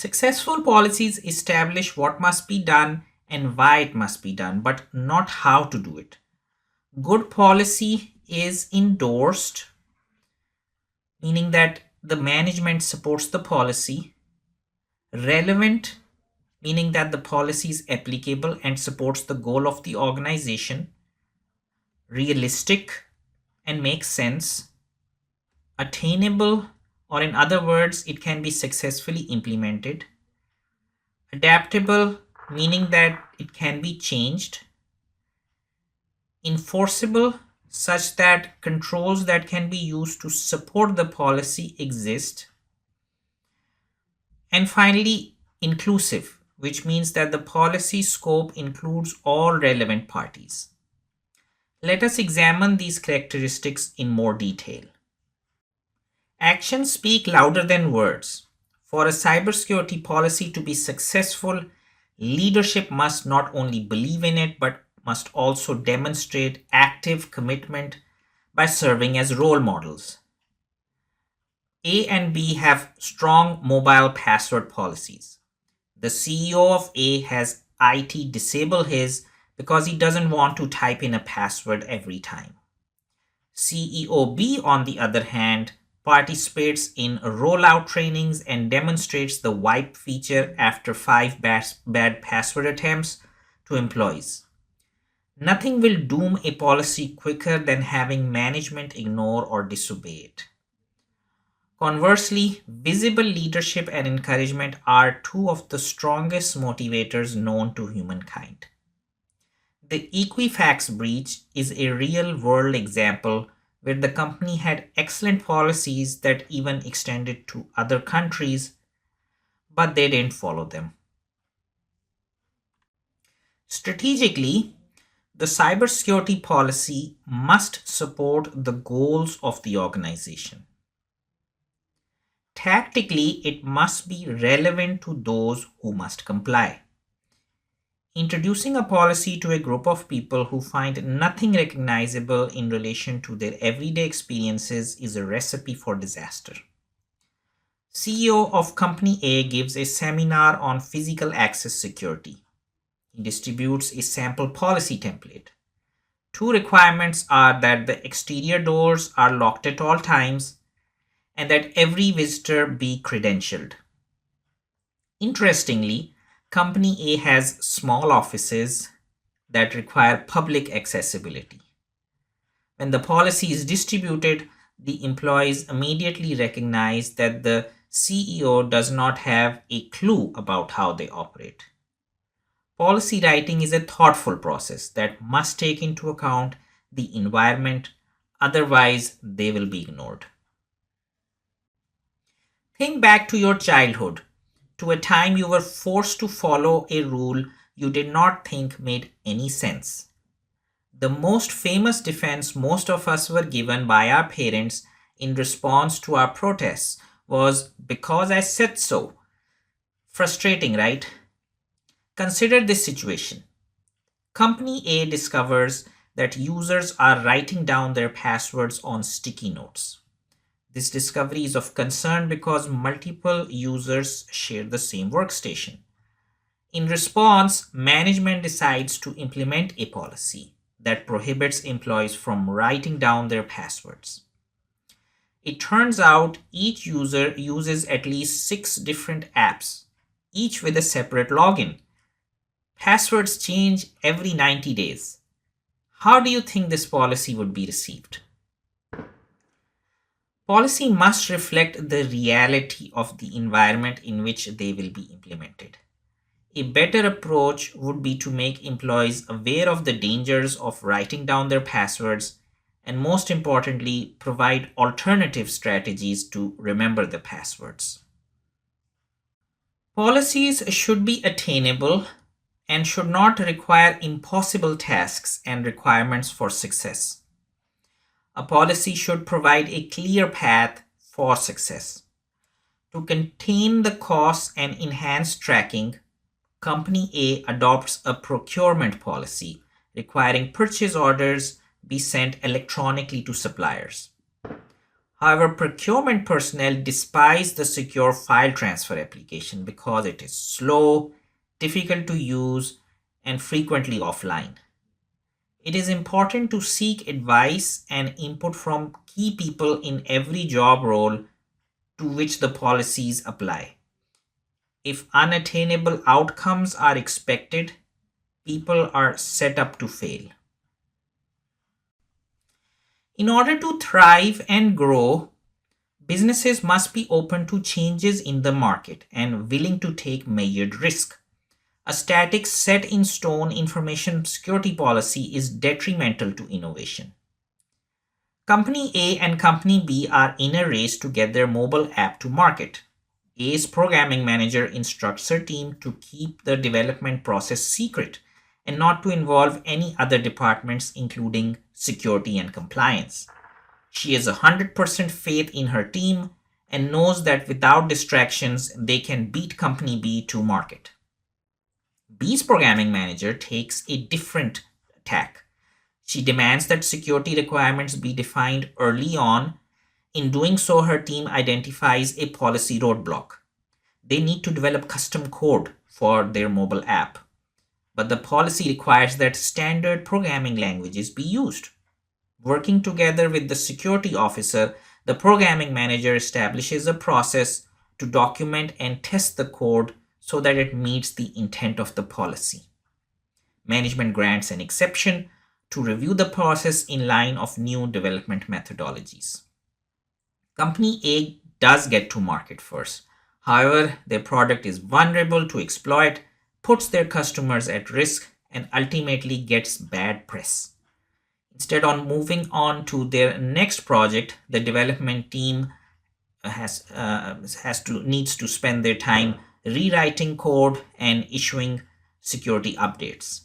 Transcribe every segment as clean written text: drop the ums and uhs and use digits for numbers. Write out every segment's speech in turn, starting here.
Successful policies establish what must be done and why it must be done, but not how to do it. Good policy is endorsed, meaning that the management supports the policy. Relevant, meaning that the policy is applicable and supports the goal of the organization. Realistic and makes sense. Attainable, or in other words, it can be successfully implemented. Adaptable, meaning that it can be changed. Enforceable, such that controls that can be used to support the policy exist. And finally, inclusive, which means that the policy scope includes all relevant parties. Let us examine these characteristics in more detail. Actions speak louder than words. For a cybersecurity policy to be successful, leadership must not only believe in it but must also demonstrate active commitment by serving as role models. A and B have strong mobile password policies. The CEO of A has IT disable his because he doesn't want to type in a password every time. CEO B, on the other hand, participates in rollout trainings and demonstrates the wipe feature after 5 bad password attempts to employees. Nothing will doom a policy quicker than having management ignore or disobey it. Conversely, visible leadership and encouragement are two of the strongest motivators known to humankind. The Equifax breach is a real-world example where the company had excellent policies that even extended to other countries, but they didn't follow them. Strategically, the cybersecurity policy must support the goals of the organization. Tactically, it must be relevant to those who must comply. Introducing a policy to a group of people who find nothing recognizable in relation to their everyday experiences is a recipe for disaster. CEO of Company A gives a seminar on physical access security. He distributes a sample policy template. Two requirements are that the exterior doors are locked at all times and that every visitor be credentialed. Interestingly, Company A has small offices that require public accessibility. When the policy is distributed, the employees immediately recognize that the CEO does not have a clue about how they operate. Policy writing is a thoughtful process that must take into account the environment, otherwise, they will be ignored. Think back to your childhood, to a time you were forced to follow a rule you did not think made any sense. The most famous defense most of us were given by our parents in response to our protests was because I said so. Frustrating, right? Consider this situation. Company A discovers that users are writing down their passwords on sticky notes. This discovery is of concern because multiple users share the same workstation. In response, management decides to implement a policy that prohibits employees from writing down their passwords. It turns out each user uses at least 6 different apps, each with a separate login. Passwords change every 90 days. How do you think this policy would be received? Policy must reflect the reality of the environment in which they will be implemented. A better approach would be to make employees aware of the dangers of writing down their passwords and, most importantly, provide alternative strategies to remember the passwords. Policies should be attainable and should not require impossible tasks and requirements for success. A policy should provide a clear path for success. To contain the costs and enhance tracking, Company A adopts a procurement policy requiring purchase orders be sent electronically to suppliers. However, procurement personnel despise the secure file transfer application because it is slow, difficult to use, and frequently offline. It is important to seek advice and input from key people in every job role to which the policies apply. If unattainable outcomes are expected, people are set up to fail. In order to thrive and grow, businesses must be open to changes in the market and willing to take measured risk. A static, set in stone information security policy is detrimental to innovation. Company A and Company B are in a race to get their mobile app to market. A's programming manager instructs her team to keep the development process secret and not to involve any other departments, including security and compliance. She has 100% faith in her team and knows that without distractions, they can beat Company B to market. B's programming manager takes a different tack. She demands that security requirements be defined early on. In doing so, her team identifies a policy roadblock. They need to develop custom code for their mobile app, but the policy requires that standard programming languages be used. Working together with the security officer, the programming manager establishes a process to document and test the code so that it meets the intent of the policy. Management grants an exception to review the process in line of new development methodologies. Company A does get to market first. However, their product is vulnerable to exploit, puts their customers at risk, and ultimately gets bad press. Instead of moving on to their next project, the development team needs to spend their time rewriting code and issuing security updates.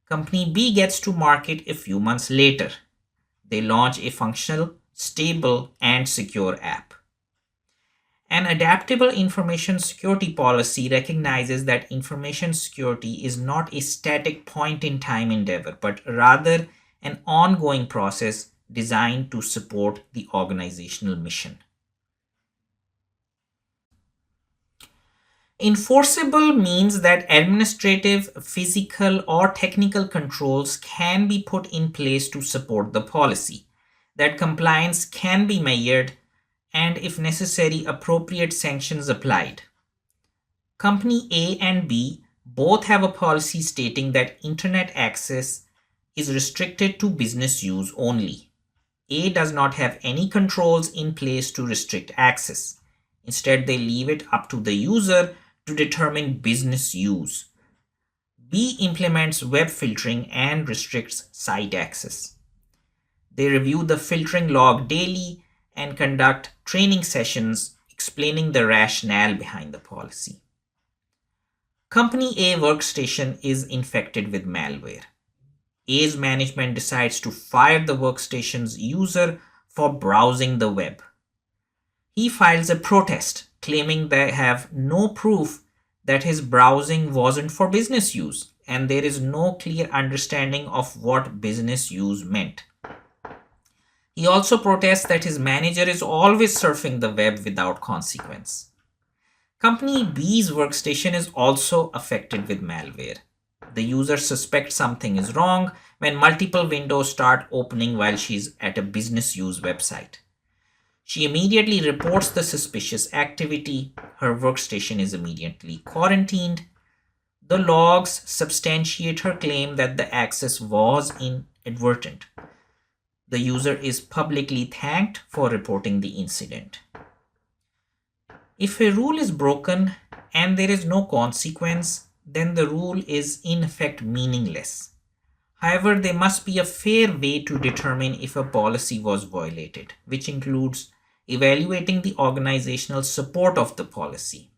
Company B gets to market a few months later. They launch a functional, stable, and secure app. An adaptable information security policy recognizes that information security is not a static point in time endeavor, but rather an ongoing process designed to support the organizational mission. Enforceable means that administrative, physical, or technical controls can be put in place to support the policy, that compliance can be measured, and if necessary, appropriate sanctions applied. Company A and B both have a policy stating that internet access is restricted to business use only. A does not have any controls in place to restrict access. Instead, they leave it up to the user to determine business use. B implements web filtering and restricts site access. They review the filtering log daily and conduct training sessions explaining the rationale behind the policy. Company A workstation is infected with malware. A's management decides to fire the workstation's user for browsing the web. He files a protest claiming they have no proof that his browsing wasn't for business use, and there is no clear understanding of what business use meant. He also protests that his manager is always surfing the web without consequence. Company B's workstation is also affected with malware. The user suspects something is wrong when multiple windows start opening while she's at a business use website. She immediately reports the suspicious activity. Her workstation is immediately quarantined. The logs substantiate her claim that the access was inadvertent. The user is publicly thanked for reporting the incident. If a rule is broken and there is no consequence, then the rule is in effect meaningless. However, there must be a fair way to determine if a policy was violated, which includes evaluating the organizational support of the policy.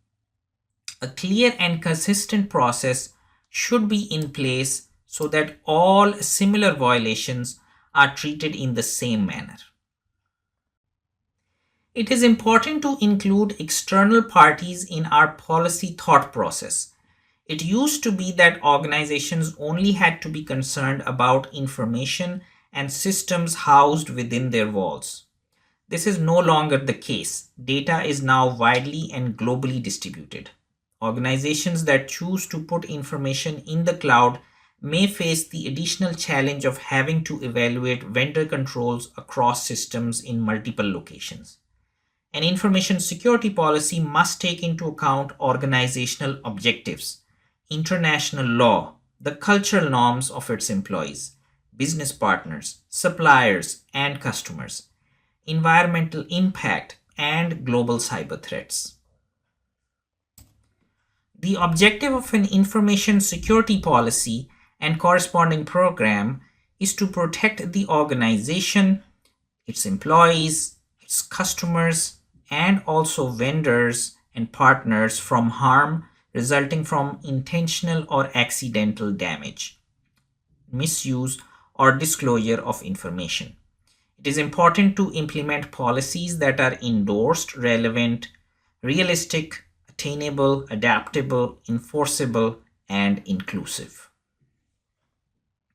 A clear and consistent process should be in place so that all similar violations are treated in the same manner. It is important to include external parties in our policy thought process. It used to be that organizations only had to be concerned about information and systems housed within their walls. This is no longer the case. Data is now widely and globally distributed. Organizations that choose to put information in the cloud may face the additional challenge of having to evaluate vendor controls across systems in multiple locations. An information security policy must take into account organizational objectives, international law, the cultural norms of its employees, business partners, suppliers, and customers, environmental impact, and global cyber threats. The objective of an information security policy and corresponding program is to protect the organization, its employees, its customers, and also vendors and partners from harm resulting from intentional or accidental damage, misuse, or disclosure of information. It is important to implement policies that are endorsed, relevant, realistic, attainable, adaptable, enforceable, and inclusive.